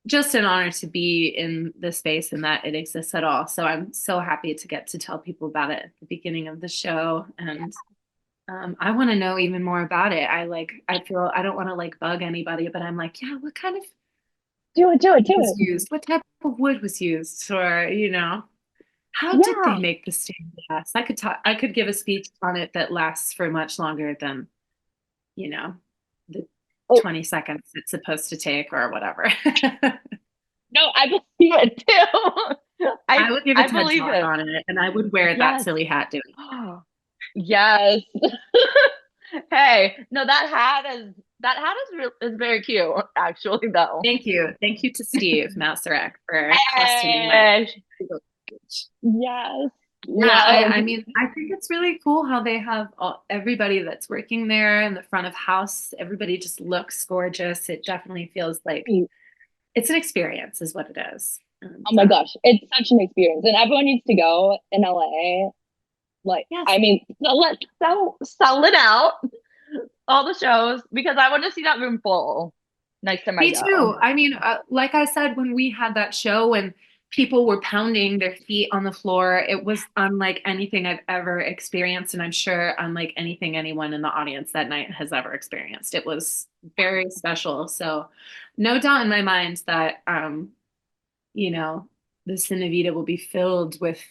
just an honor to be in the space and that it exists at all. So I'm so happy to get to tell people about it at the beginning of the show. And I want to know even more about it. I feel I don't want to like bug anybody, but I'm like, yeah, what kind of Do it, do it, do was it. used? What type of wood was used? Or, how did they Yeah. make the stained glass? I could give a speech on it that lasts for much longer than, you know, the Oh, 20 seconds it's supposed to take or whatever. no, I believe it too. I would give a I TED believe talk it. on it and I would wear that Yes. silly hat doing it. Yes. Hey, no, that hat is very cute, actually, though. Thank you. Thank you to Steve Masurek for questioning my Hey, yes. yeah, Love. I mean, I think it's really cool how they have everybody that's working there in the front of house. Everybody just looks gorgeous. It definitely feels like it's an experience, is what it is. And Oh my gosh, it's such an experience, and everyone needs to go in LA. Like, yes, I mean, so let's sell it out, all the shows, because I want to see that room full next time I me go. too. I mean, like I said, when we had that show and people were pounding their feet on the floor, it was unlike anything I've ever experienced. And I'm sure unlike anything anyone in the audience that night has ever experienced. It was very special. So, no doubt in my mind that, you know, the CineVita will be filled with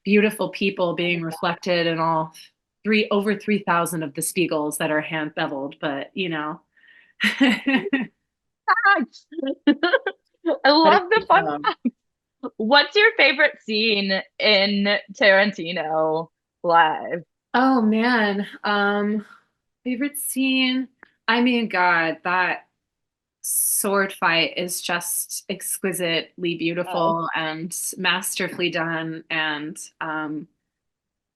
beautiful people being reflected in all over 3,000 of the Spiegels that are hand beveled. But, Facts. I but love it's the a fun. show. What's your favorite scene in Tarantino live? Oh man. Favorite scene. I mean, God, that sword fight is just exquisitely Yes. beautiful and masterfully done. And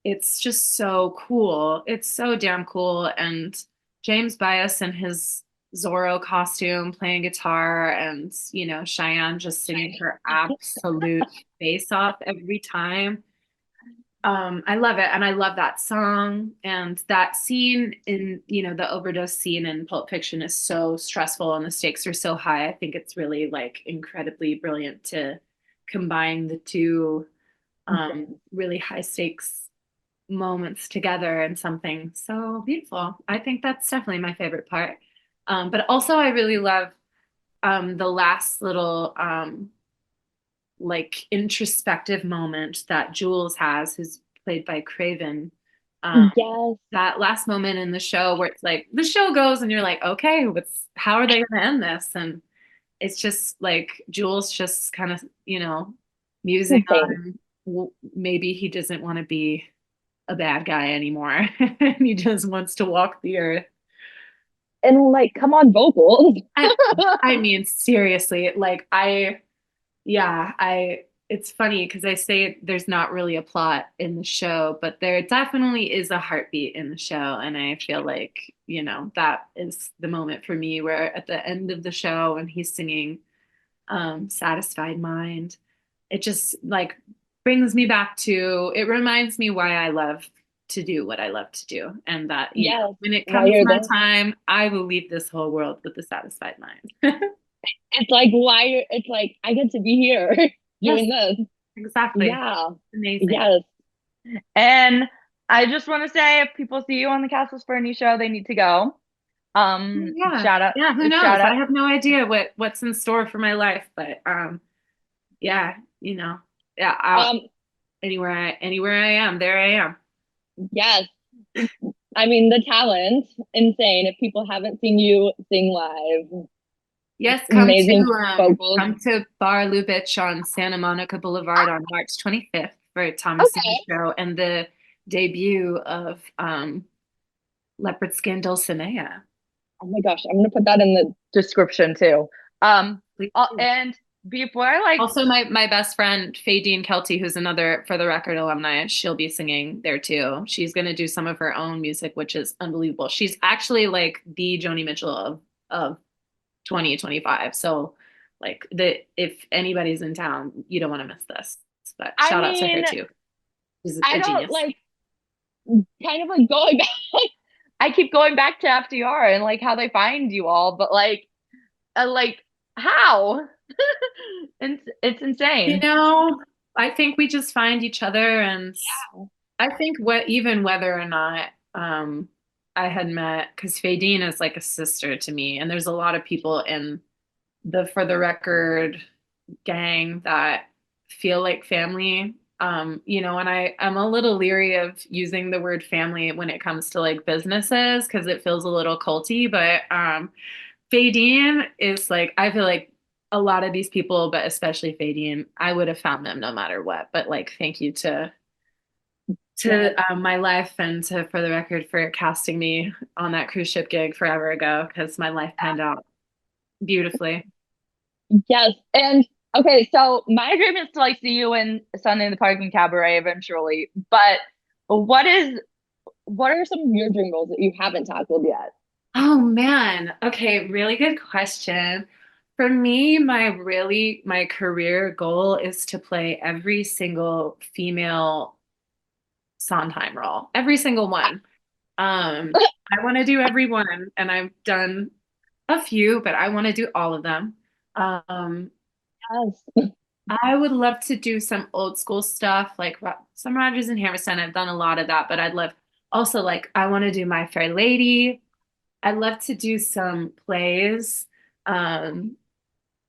it's just so cool. It's so damn cool. And James Bias in his Zorro costume playing guitar and, Cheyenne just singing her absolute face off every time. I love it. And I love that song. And that scene in, the overdose scene in Pulp Fiction is so stressful and the stakes are so high. I think it's really like incredibly brilliant to combine the two really high stakes moments together in something so beautiful. I think that's definitely my favorite part. But also I really love the last little like introspective moment that Jules has, who's played by Craven. Yes. That last moment in the show where it's like the show goes and you're like, okay, how are they going to end this? And it's just like Jules just kind of, musing Insane. on maybe he doesn't want to be a bad guy anymore. He just wants to walk the earth. And like, come on, vocals. I, I mean, seriously, like yeah, it's funny because I say there's not really a plot in the show, but there definitely is a heartbeat in the show. And I feel like, that is the moment for me where at the end of the show when he's singing Satisfied Mind, it just like brings me back to, it reminds me why I love to do what I love to do. And that, Yes. when it Why comes you're my there. time, I will leave this whole world with a satisfied mind. It's like why you're. It's like I get to be here Yes, doing this. exactly. Yeah. Amazing. Yes. And I just want to say, if people see you on the Castles for a new show, they need to go. Yeah. Shout out, Yeah, who shout knows? I out. have no idea what's in store for my life, but yeah, yeah, Um, anywhere I am, there I am. yes. I mean, the talent, insane. If people haven't seen you sing live, Yes, amazing vocals. come to Bar Lubitsch on Santa Monica Boulevard on March 25th for Thomasina's Okay. show and the debut of Leopard Skin Dulcinea. Oh my gosh, I'm gonna put that in the description too. Um, Please do. and before I like, Also, my best friend, Faye Dean Kelty, who's another For the Record alumni, she'll be singing there too. She's going to do some of her own music, which is unbelievable. She's actually like the Joni Mitchell of 2025. So, like, if anybody's in town, you don't want to miss this. But I shout out to her mean, too. She's I a don't genius. like kind of like going back. I keep going back to FDR and like how they find you all, but like how? It's You insane. know, I think we just find each other, and I think even whether or not I had met, because Fadine is like a sister to me, and there's a lot of people in the For the Record gang that feel like family. And I'm a little leery of using the word family when it comes to like businesses because it feels a little culty, but Fadine is like, I feel like a lot of these people, but especially Fadine, I would have found them no matter what. But like, thank you to Yes. my life and to For the Record for casting me on that cruise ship gig forever ago because my life panned out beautifully. Yes. And okay, so my dream is to like see you in Sunday in the Park and Cabaret eventually. But what is what are some of your dream roles that you haven't tackled yet? Oh man. Okay, really good question. For me, my career goal is to play every single female Sondheim role, every single one. I want to do every one, and I've done a few, but I want to do all of them. Um, Yes. I would love to do some old school stuff, like some Rodgers and Hammerstein. I've done a lot of that, but I'd love also like I want to do My Fair Lady. I'd love to do some plays. Um,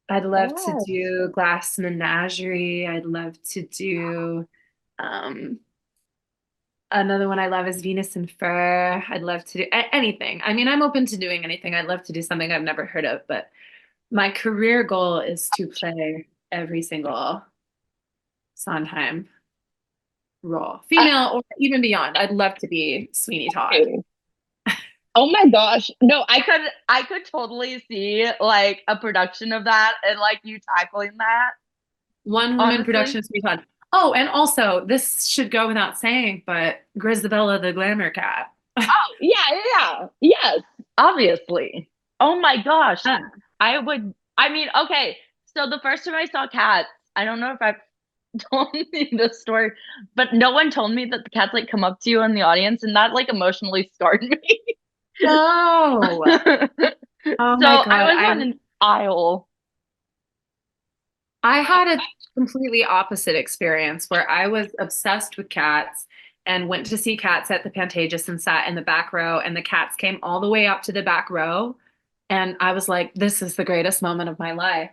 I'd love to Yes. do Glass Menagerie. I'd love to do um, another one I love is Venus and Fur. I'd love to do anything. I mean, I'm open to doing anything. I'd love to do something I've never heard of, but my career goal is to play every single Sondheim role, Uh, female or even beyond. I'd love to be Sweeney Todd. okay. Oh my gosh. No, I could totally see like a production of that and like you tackling that, One woman honestly. production Sweeney Todd. Oh, and also this should go without saying, but Grisabella the Glamour Cat. Oh, yeah, yeah, yeah. Yes, obviously. Oh my gosh. Yeah. I would I mean, okay. So the first time I saw cats, I don't know if I've told you this story, but no one told me that the cats like come up to you in the audience and that like emotionally scarred me. No. Oh So my I God. was on an aisle. I had a completely opposite experience where I was obsessed with cats and went to see cats at the Pantages and sat in the back row, and the cats came all the way up to the back row. And I was like, this is the greatest moment of my life.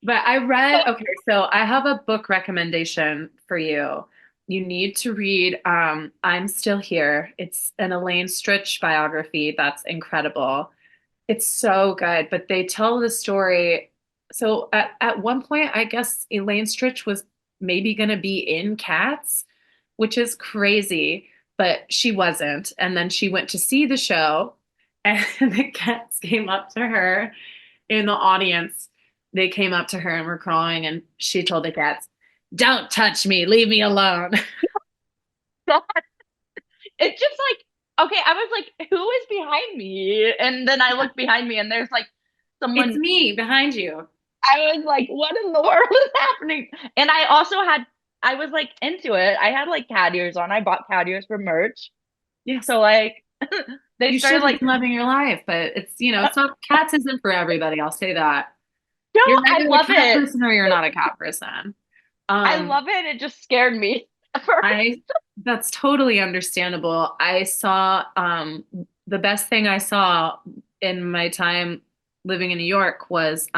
But I read, okay, so I have a book recommendation for you. You need to read I'm Still Here. It's an Elaine Stritch biography that's incredible. It's so good, but they tell the story. So at one point, I guess Elaine Stritch was maybe going to be in Cats, which is crazy, but she wasn't. And then she went to see the show, and the cats came up to her in the audience. They came up to her and were crying, and she told the cats, "Don't touch me, leave me alone." It's just like, okay, I was like, who is behind me? And then I look behind me and there's like It's someone. me behind you. I was like, what in the world is happening? And I also had, I was like into it. I had like cat ears on. I bought cat ears for merch. Yes. So like they You started should have like, been loving your life, but it's not cats isn't for everybody. I'll say that. no, You're I either a love cat it. person or you're not a cat person. I Um, love it. It just scared me at first. I That's totally understandable. I saw the best thing I saw in my time living in New York was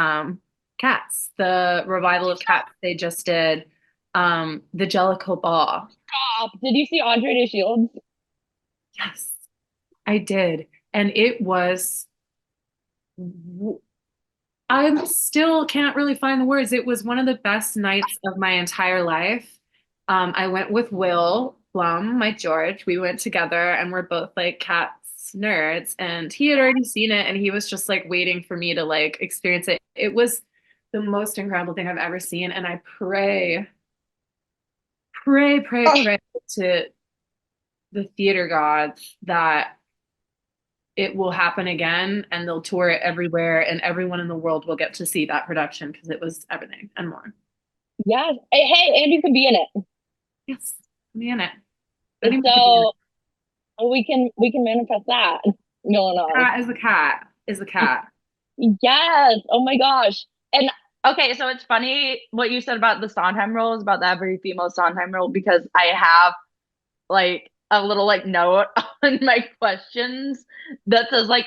Cats, the revival of Cats they just did, the Jellicle Ball. Stop. Did you see Andre de Shields? Yes, I did. And it was I still can't really find the words. It was one of the best nights of my entire life. I went with Will Blum, my George. We went together and we're both like cats nerds. And he had already seen it and he was just like waiting for me to like experience it. It was the most incredible thing I've ever seen. And I Oh, pray to the theater gods that it will happen again and they'll tour it everywhere and everyone in the world will get to see that production because it was everything and more. yes. Hey, and you can be in it. Yes, be in it. Anyone could be in it. So we can manifest that going on. Cat is a cat is a cat. Yes. Oh my gosh. And okay, so it's funny what you said about the Sondheim roles, about the every female Sondheim role, because I have like a little like note on my questions that says like,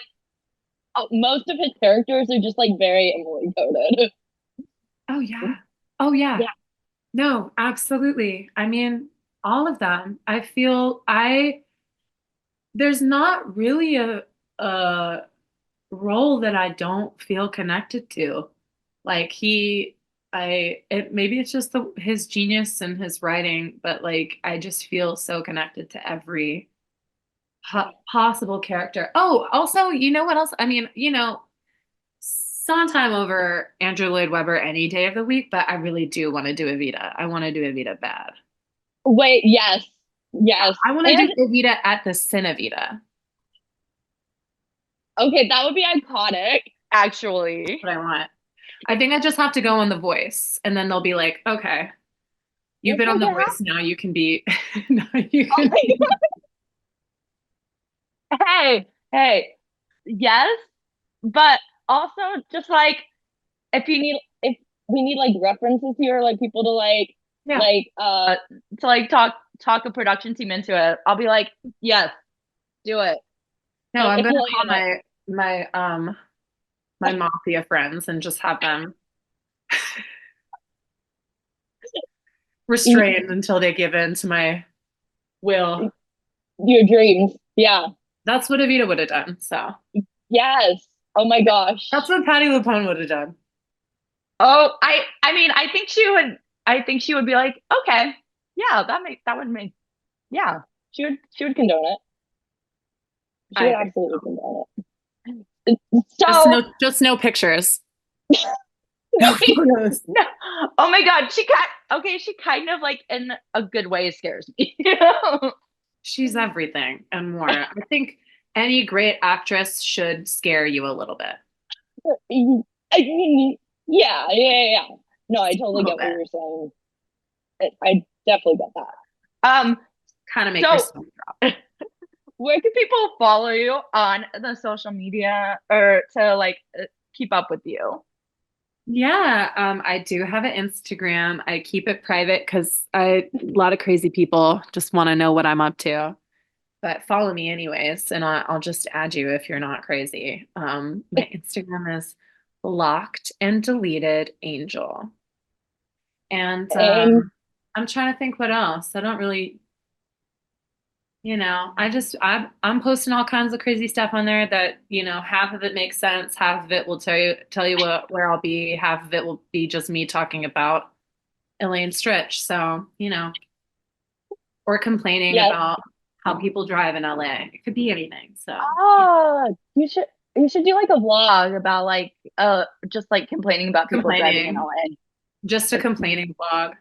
Oh, most of his characters are just like very Emily coded. Oh yeah. Oh yeah. Yeah. No, absolutely. I mean, all of them. I feel there's not really a role that I don't feel connected to. Like maybe it's just his genius and his writing, but like I just feel so connected to every possible character. Oh, also, you know what else? I mean, Sondheim over Andrew Lloyd Webber any day of the week, but I really do want to do Evita. I want to do Evita bad. Wait, yes. Yes. I want to And do Evita at the CineVita. okay, that would be iconic. actually. What I want. I think I just have to go on The Voice, and then they'll be like, "Okay, you've Let's been on make The it Voice. happen. Now you can be. Now you Oh can." my Hey, hey, yes, but also just like if we need like references here, like people to Yeah. like to like talk a production team into it. I'll be like, yes, do it. No, don't I'm gonna employ call in it. my mafia friends and just have them restrained until they give in to my will. Your dreams. Yeah. That's what Evita would have done. So Yes. Oh my that's gosh. what Patty LuPone would have done. Oh, I mean, I think she would be like, okay, yeah, that would make yeah. She would condone it. She would I think absolutely so. condone it. So Just no pictures. No Wait, photos. no. Oh my God, she kind of like in a good way scares me. She's everything and more. I think any great actress should scare you a little bit. I mean, yeah, yeah, yeah, yeah. No, I Just a totally little get what bit. you're saying. I definitely get that. Um, Kind of make your so stomach drop. where can people follow you on the social media or to like keep up with you? Yeah, I do have an Instagram. I keep it private because a lot of crazy people just want to know what I'm up to. But follow me anyways, and I'll just add you if you're not crazy. My Instagram is locked and deleted angel. And And I'm trying to think what else. I don't really, I'm posting all kinds of crazy stuff on there that, half of it makes sense, half of it will tell you where I'll be, half of it will be just me talking about Elaine Stritch. So, or complaining yeah, about how people drive in LA. It could be anything. So, oh, you should do like a vlog Blog about like just like complaining about people driving in complaining, LA. just a complaining blog.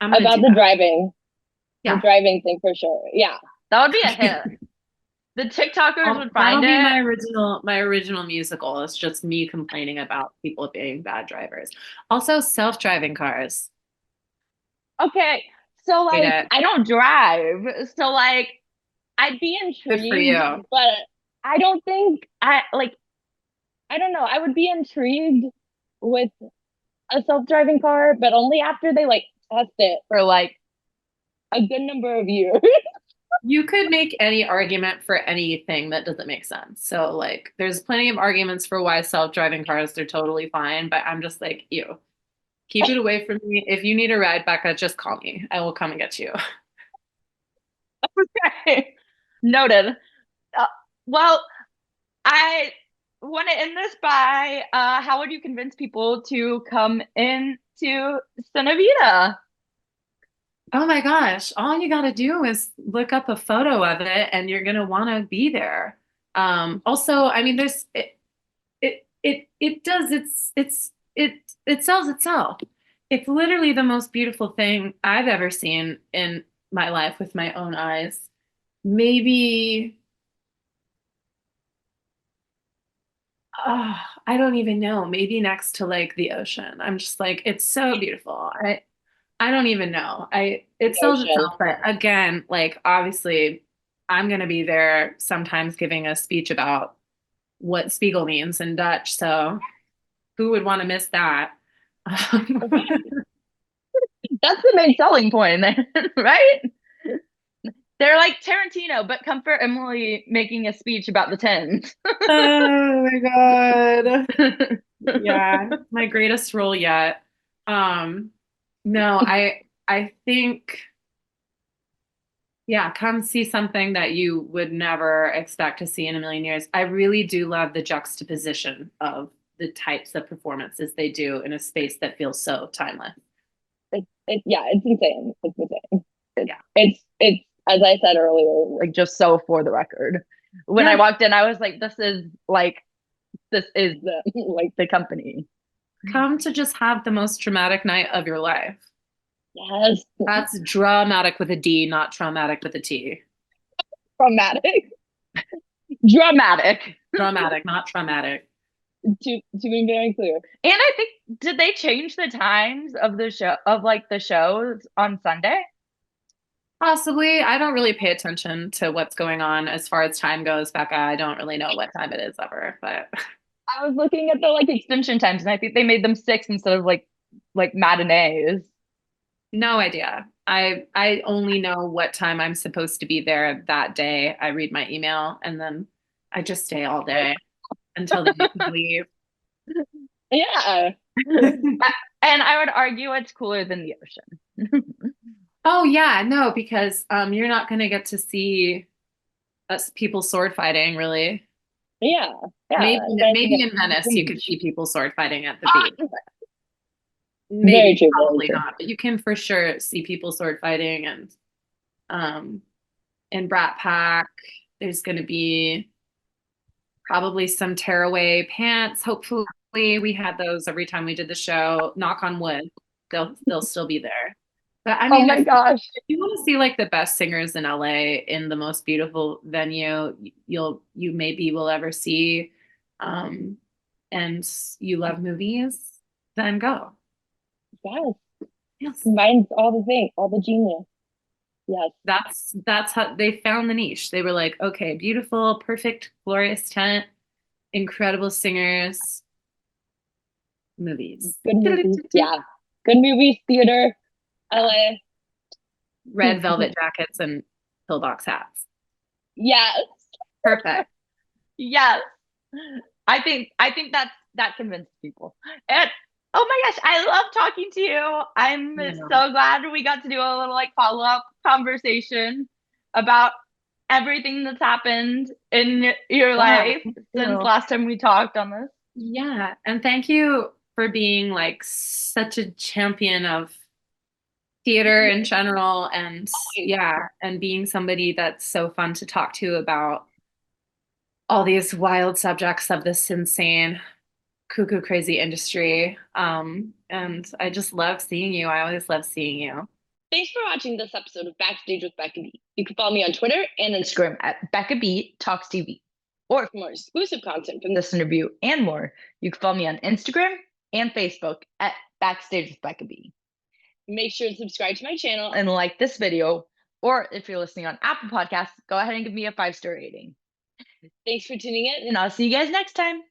I'm gonna about do the that. driving, the Yeah. driving thing for sure. Yeah. That would be a hit. The TikTokers would That'll find be it. my original musical. It's just me complaining about people being bad drivers. Also, self-driving cars. Okay. So Hate like, it. I don't drive, so like I'd be Good for intrigued, you. but I don't think I don't know. I would be intrigued with a self-driving car, but only after they like test it for like a good number of years. You could make any argument for anything that doesn't make sense. So, like, there's plenty of arguments for why self-driving cars are totally fine, but I'm just like, keep it away from me. If you need a ride, Becca, just call me. I will come and get you. Okay. Noted. Uh, well, I want to end this by how would you convince people to come in to CineVita? Oh my gosh, all you got to do is look up a photo of it and you're going to want to be there. Also, I mean, it does, it sells itself. It's literally the most beautiful thing I've ever seen in my life with my own eyes. Maybe, oh, I don't even know, maybe next to like the ocean. I'm just like, it's so beautiful. I don't even know. It sells Ocean. itself, but again, like obviously I'm gonna be there sometimes giving a speech about what Spiegel means in Dutch. So who would want to miss that? That's the main selling point, right? They're like Tarantino, but come for Emily making a speech about the tens. Oh my God. Yeah, my greatest role yet. No, I think, yeah, come see something that you would never expect to see in a million years. I really do love the juxtaposition of the types of performances they do in a space that feels so timeless. It's insane. It's insane. Yeah. It's as I said earlier, Like just so for the record. When I walked in, I was like, this is the like the company. Come to just have the most dramatic night of your life. yes, That's dramatic with a D, not traumatic with a T. dramatic. Dramatic. Dramatic, not traumatic. To be very clear. And I think, did they change the times of the show, of like the shows on Sunday? Possibly. I don't really pay attention to what's going on as far as time goes, Becca. I don't really know what time it is ever, but I was looking at the like extension times, and I think they made them 6 instead of like matinees. no idea. I only know what time I'm supposed to be there that day. I read my email and then I just stay all day until they make me leave. Yeah. And I would argue it's cooler than the ocean. Oh yeah, no, because you're not gonna get to see us people sword fighting, really. Yeah. Maybe in Venice you could see people sword fighting at the beach. Very Maybe true, probably very true. not, but you can for sure see people sword fighting in Brat Pack. There's gonna be probably some tearaway pants. Hopefully we had those every time we did the show. Knock on wood, they'll still be there. But I Oh mean, my gosh. if you want to see like the best singers in LA in the most beautiful venue you maybe will ever see, and you love movies, then go. Yes. Yes. Combines all the things, all the genius. Yes. That's how they found the niche. They were like, okay, beautiful, perfect, glorious tent, incredible singers, movies. Good movies. Yeah. Good movies, theater, LA. Red velvet jackets and pillbox hats. Yes. Perfect. Yes. I think that convinced people. And oh my gosh, I love talking to you. I'm so glad we got to do a little like follow-up conversation about everything that's happened in your life since last time we talked on this. Yeah. And thank you for being like such a champion of theater in general, and and being somebody that's so fun to talk to about all these wild subjects of this insane cuckoo crazy industry. And I just love seeing you. I always love seeing you. Thanks for watching this episode of Backstage with Becca B. You can follow me on Twitter and Instagram at Becca B Talks TV. Or for more exclusive content from this interview and more, you can follow me on Instagram and Facebook at Backstage with Becca B. Make sure to subscribe to my channel and like this video, or if you're listening on Apple Podcasts, go ahead and give me a 5-star rating. Thanks for tuning in, and I'll see you guys next time.